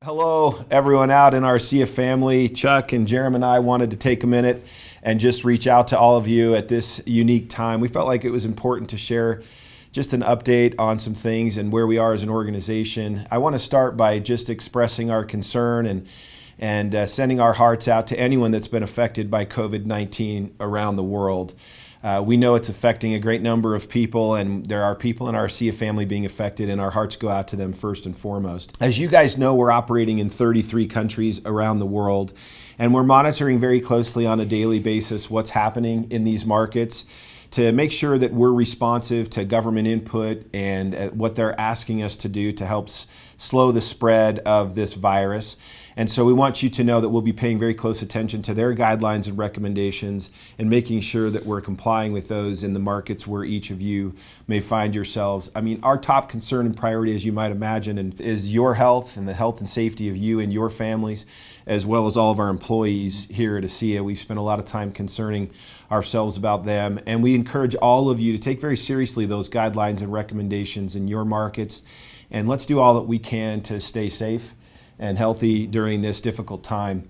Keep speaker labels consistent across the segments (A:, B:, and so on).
A: Hello, everyone out in our ASEA family. Chuck and Jerem and I wanted to take a minute and just reach out to all of you at this unique time. We felt like it was important to share just an update on some things and where we are as an organization. I want to start by just expressing our concern and sending our hearts out to anyone that's been affected by COVID-19 around the world. We know it's affecting a great number of people, and there are people in our ASEA family being affected, and our hearts go out to them first and foremost. As you guys know, we're operating in 33 countries around the world, and we're monitoring very closely on a daily basis what's happening in these markets to make sure that we're responsive to government input and what they're asking us to do to help slow the spread of this virus. And so we want you to know that we'll be paying very close attention to their guidelines and recommendations and making sure that we're complying with those in the markets where each of you may find yourselves. I mean, our top concern and priority, as you might imagine, is your health and the health and safety of you and your families, as well as all of our employees here at ASEA. We've spent a lot of time concerning ourselves about them, and we encourage all of you to take very seriously those guidelines and recommendations in your markets, and let's do all that we can to stay safe and healthy during this difficult time.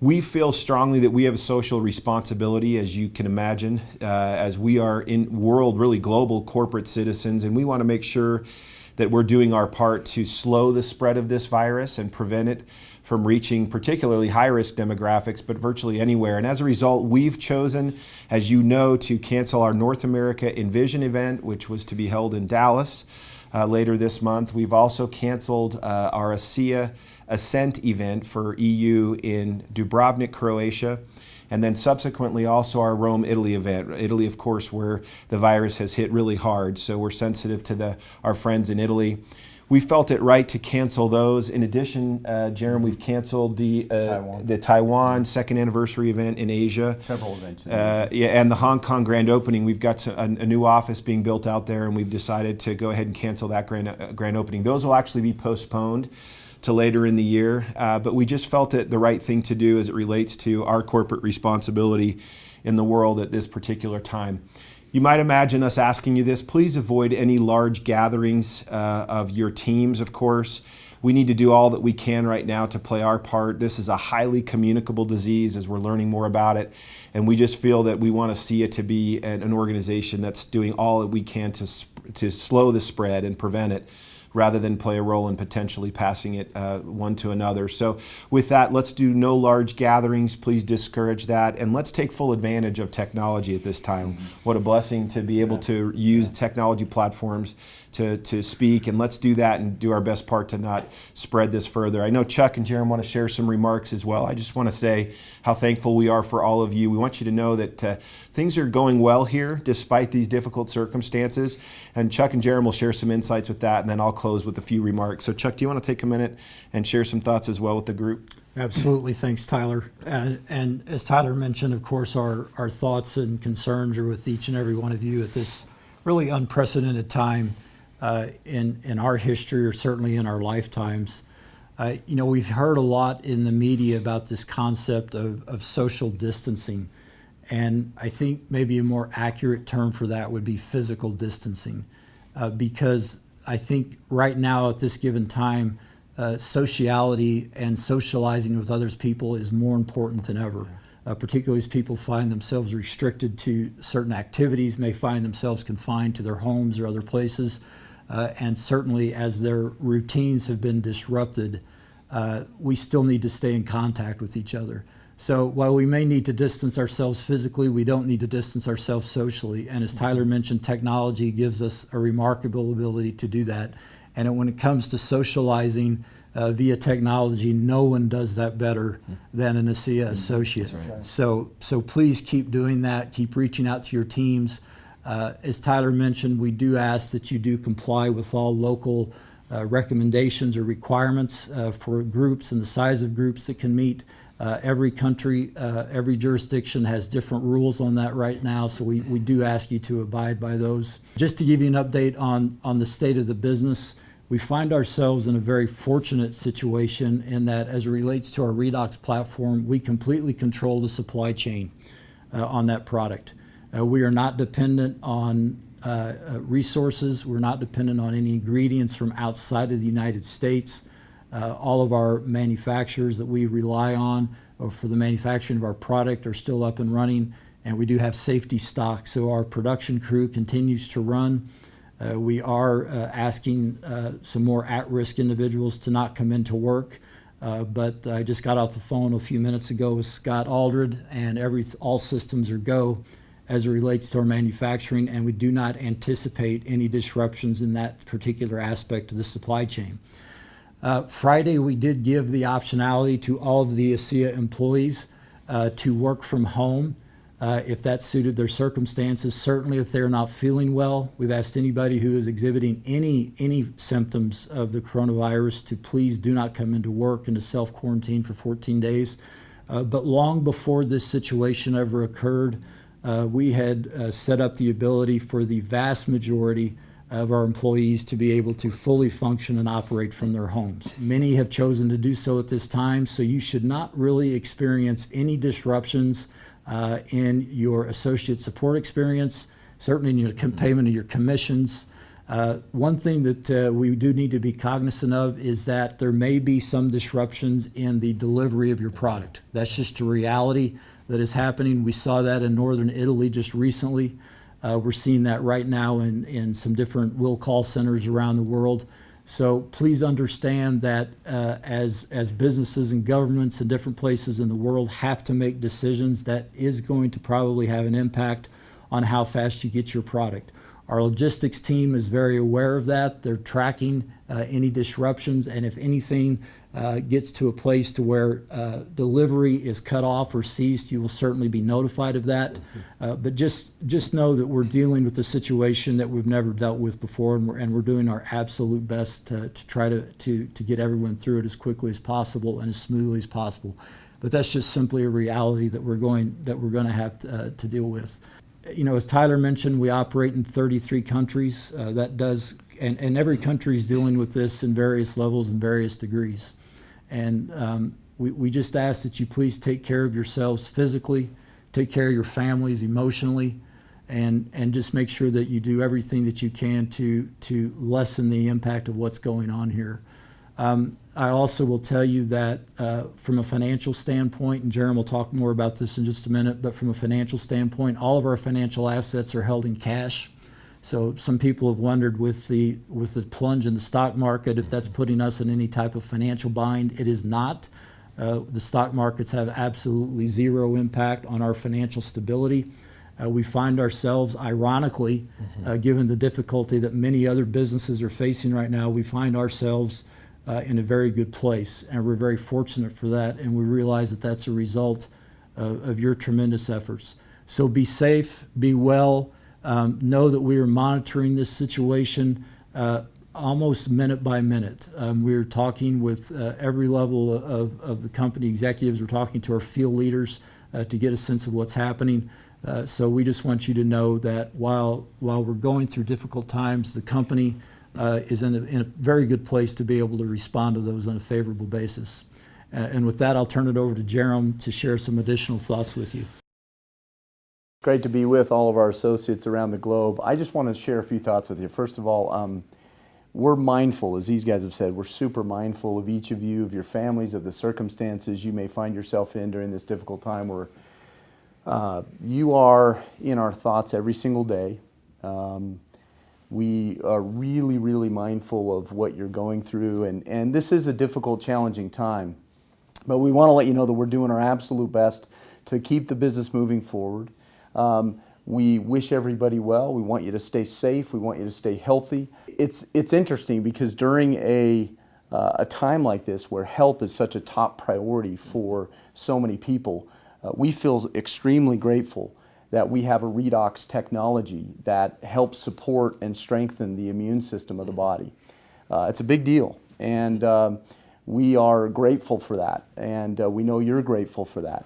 A: We feel strongly that we have a social responsibility, as you can imagine, as we are in world, really global corporate citizens, and we want to make sure that we're doing our part to slow the spread of this virus and prevent it from reaching particularly high-risk demographics, but virtually anywhere. And as a result, we've chosen, as you know, to cancel our North America Envision event, which was to be held in Dallas later this month. We've also canceled our ASEA Ascent event for EU in Dubrovnik, Croatia, and then subsequently also our Rome, Italy event. Italy, of course, where the virus has hit really hard, so we're sensitive to our friends in Italy. We felt it right to cancel those. In addition, Jerem, we've canceled the Taiwan second anniversary event in Asia.
B: Several events in
A: Asia. Yeah, and the Hong Kong grand opening. We've got a new office being built out there, and we've decided to go ahead and cancel that grand opening. Those will actually be postponed to later in the year, but we just felt it the right thing to do as it relates to our corporate responsibility in the world at this particular time. You might imagine us asking you this. Please avoid any large gatherings of your teams, of course. We need to do all that we can right now to play our part. This is a highly communicable disease as we're learning more about it, and we just feel that we want to see it to be an organization that's doing all that we can to slow the spread and prevent it, rather than play a role in potentially passing it one to another. So with that, let's do no large gatherings. Please discourage that. And let's take full advantage of technology at this time. What a blessing to be able to use technology platforms to speak. And let's do that and do our best part to not spread this further. I know Chuck and Jerem want to share some remarks as well. I just want to say how thankful we are for all of you. We want you to know that things are going well here despite these difficult circumstances. And Chuck and Jerem will share some insights with that, and then I'll close with a few remarks. So Chuck, do you want to take a minute and share some thoughts as well with the group?
C: Absolutely. Thanks, Tyler. And as Tyler mentioned, of course, our thoughts and concerns are with each and every one of you at this really unprecedented time in our history, or certainly in our lifetimes. We've heard a lot in the media about this concept of social distancing. And I think maybe a more accurate term for that would be physical distancing, because I think right now at this given time, sociality and socializing with others people is more important than ever, particularly as people find themselves restricted to certain activities, may find themselves confined to their homes or other places, and certainly as their routines have been disrupted, we still need to stay in contact with each other. So while we may need to distance ourselves physically, we don't need to distance ourselves socially. And as Tyler mentioned, technology gives us a remarkable ability to do that. And when it comes to socializing via technology, no one does that better than an ASEA associate.
B: Right.
C: So please keep doing that. Keep reaching out to your teams. As Tyler mentioned, we do ask that you do comply with all local recommendations or requirements for groups and the size of groups that can meet. Every country, every jurisdiction has different rules on that right now, so we do ask you to abide by those. Just to give you an update on the state of the business, we find ourselves in a very fortunate situation in that as it relates to our Redox platform, we completely control the supply chain on that product. We are not dependent on resources. We're not dependent on any ingredients from outside of the United States. All of our manufacturers that we rely on for the manufacturing of our product are still up and running, and we do have safety stock, so our production crew continues to run. We are asking some more at-risk individuals to not come into work, but I just got off the phone a few minutes ago with Scott Aldred, and all systems are go as it relates to our manufacturing, and we do not anticipate any disruptions in that particular aspect of the supply chain. Friday, we did give the optionality to all of the ASEA employees to work from home if that suited their circumstances. Certainly, if they're not feeling well, we've asked anybody who is exhibiting any symptoms of the coronavirus to please do not come into work and to self-quarantine for 14 days. But long before this situation ever occurred, we had set up the ability for the vast majority of our employees to be able to fully function and operate from their homes. Many have chosen to do so at this time, so you should not really experience any disruptions in your associate support experience, certainly in your payment of your commissions. One thing that we do need to be cognizant of is that there may be some disruptions in the delivery of your product. That's just a reality that is happening. We saw that in northern Italy just recently. We're seeing that right now in some different will call centers around the world. So please understand that as businesses and governments in different places in the world have to make decisions, that is going to probably have an impact on how fast you get your product. Our logistics team is very aware of that. They're tracking any disruptions, and if anything gets to a place to where delivery is cut off or ceased, you will certainly be notified of that. But just know that we're dealing with a situation that we've never dealt with before, and we're doing our absolute best to try to get everyone through it as quickly as possible and as smoothly as possible. But that's just simply a reality that we're going to have to deal with. You know, as Tyler mentioned, we operate in 33 countries. And every country is dealing with this in various levels and various degrees. And we just ask that you please take care of yourselves physically, take care of your families emotionally, and just make sure that you do everything that you can to lessen the impact of what's going on here. I also will tell you that from a financial standpoint, and Jerem will talk more about this in just a minute, but from a financial standpoint, all of our financial assets are held in cash. So some people have wondered with the plunge in the stock market if that's putting us in any type of financial bind. It is not. The stock markets have absolutely zero impact on our financial stability. We find ourselves, ironically, given the difficulty that many other businesses are facing right now, we find ourselves in a very good place, and we're very fortunate for that, and we realize that that's a result of your tremendous efforts. So be safe, be well, know that we are monitoring this situation almost minute by minute. We're talking with every level of the company executives. We're talking to our field leaders to get a sense of what's happening. So we just want you to know that while we're going through difficult times, the company is in a very good place to be able to respond to those on a favorable basis. And with that, I'll turn it over to Jerem to share some additional thoughts with you.
B: Great to be with all of our associates around the globe. I just want to share a few thoughts with you. First of all, we're mindful, as these guys have said, we're super mindful of each of you, of your families, of the circumstances you may find yourself in during this difficult time where you are in our thoughts every single day. We are really, really mindful of what you're going through, and this is a difficult, challenging time. But we want to let you know that we're doing our absolute best to keep the business moving forward. We wish everybody well. We want you to stay safe. We want you to stay healthy. It's interesting because during a time like this where health is such a top priority for so many people, we feel extremely grateful that we have a redox technology that helps support and strengthen the immune system of the body. It's a big deal, and we are grateful for that, and we know you're grateful for that.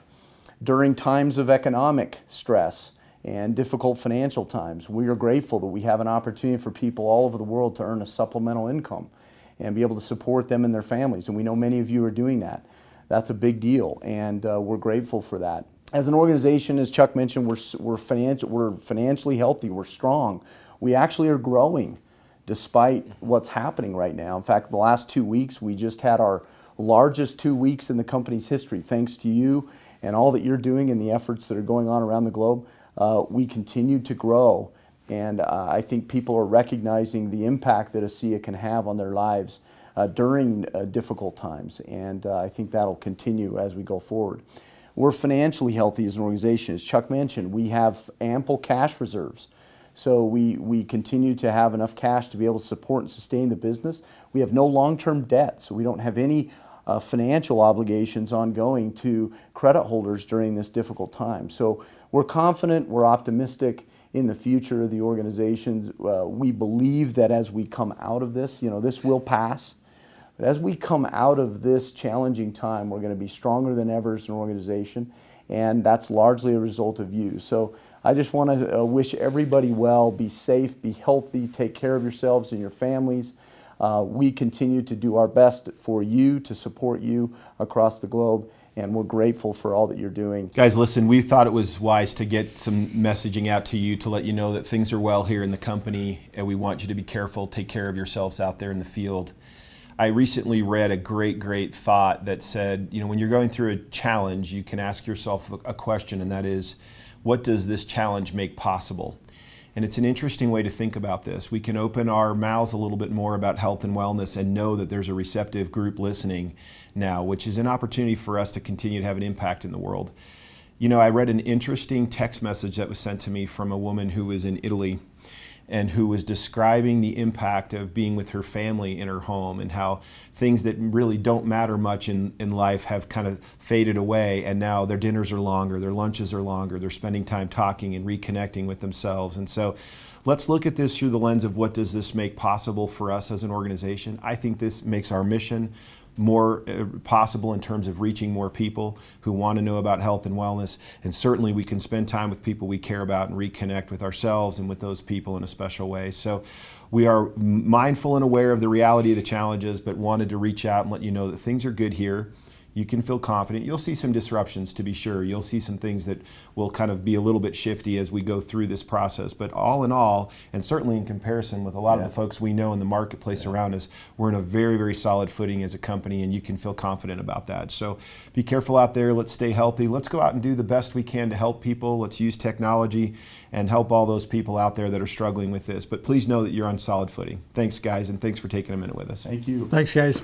B: During times of economic stress and difficult financial times, we are grateful that we have an opportunity for people all over the world to earn a supplemental income and be able to support them and their families, and we know many of you are doing that. That's a big deal, and we're grateful for that. As an organization, as Chuck mentioned, we're financially healthy, we're strong. We actually are growing despite what's happening right now. In fact, the last 2 weeks, we just had our largest 2 weeks in the company's history. Thanks to you and all that you're doing and the efforts that are going on around the globe, we continue to grow. And I think people are recognizing the impact that ASEA can have on their lives during difficult times. And I think that'll continue as we go forward. We're financially healthy as an organization. As Chuck mentioned, we have ample cash reserves. So we continue to have enough cash to be able to support and sustain the business. We have no long-term debt, so we don't have any financial obligations ongoing to credit holders during this difficult time. So we're confident, we're optimistic in the future of the organization. We believe that as we come out of this, this will pass. But as we come out of this challenging time, we're going to be stronger than ever as an organization, and that's largely a result of you. So I just want to wish everybody well, be safe, be healthy, take care of yourselves and your families. We continue to do our best for you, to support you across the globe, and we're grateful for all that you're doing.
A: Guys, listen, we thought it was wise to get some messaging out to you to let you know that things are well here in the company, and we want you to be careful, take care of yourselves out there in the field. I recently read a great thought that said, when you're going through a challenge, you can ask yourself a question, and that is, what does this challenge make possible? And it's an interesting way to think about this. We can open our mouths a little bit more about health and wellness and know that there's a receptive group listening now, which is an opportunity for us to continue to have an impact in the world. I read an interesting text message that was sent to me from a woman who was in Italy and who was describing the impact of being with her family in her home and how things that really don't matter much in life have kind of faded away, and now their dinners are longer, their lunches are longer, they're spending time talking and reconnecting with themselves. And so let's look at this through the lens of what does this make possible for us as an organization. I think this makes our mission more possible in terms of reaching more people who want to know about health and wellness, and certainly we can spend time with people we care about and reconnect with ourselves and with those people in a special way. So we are mindful and aware of the reality of the challenges, but wanted to reach out and let you know that things are good here. You can feel confident. You'll see some disruptions, to be sure. You'll see some things that will kind of be a little bit shifty as we go through this process. But all in all, and certainly in comparison with a lot of the folks we know in the marketplace around us, we're in a very solid footing as a company, and you can feel confident about that. So be careful out there. Let's stay healthy. Let's go out and do the best we can to help people. Let's use technology and help all those people out there that are struggling with this. But please know that you're on solid footing. Thanks, guys, and thanks for taking a minute with us.
B: Thank you.
C: Thanks, guys.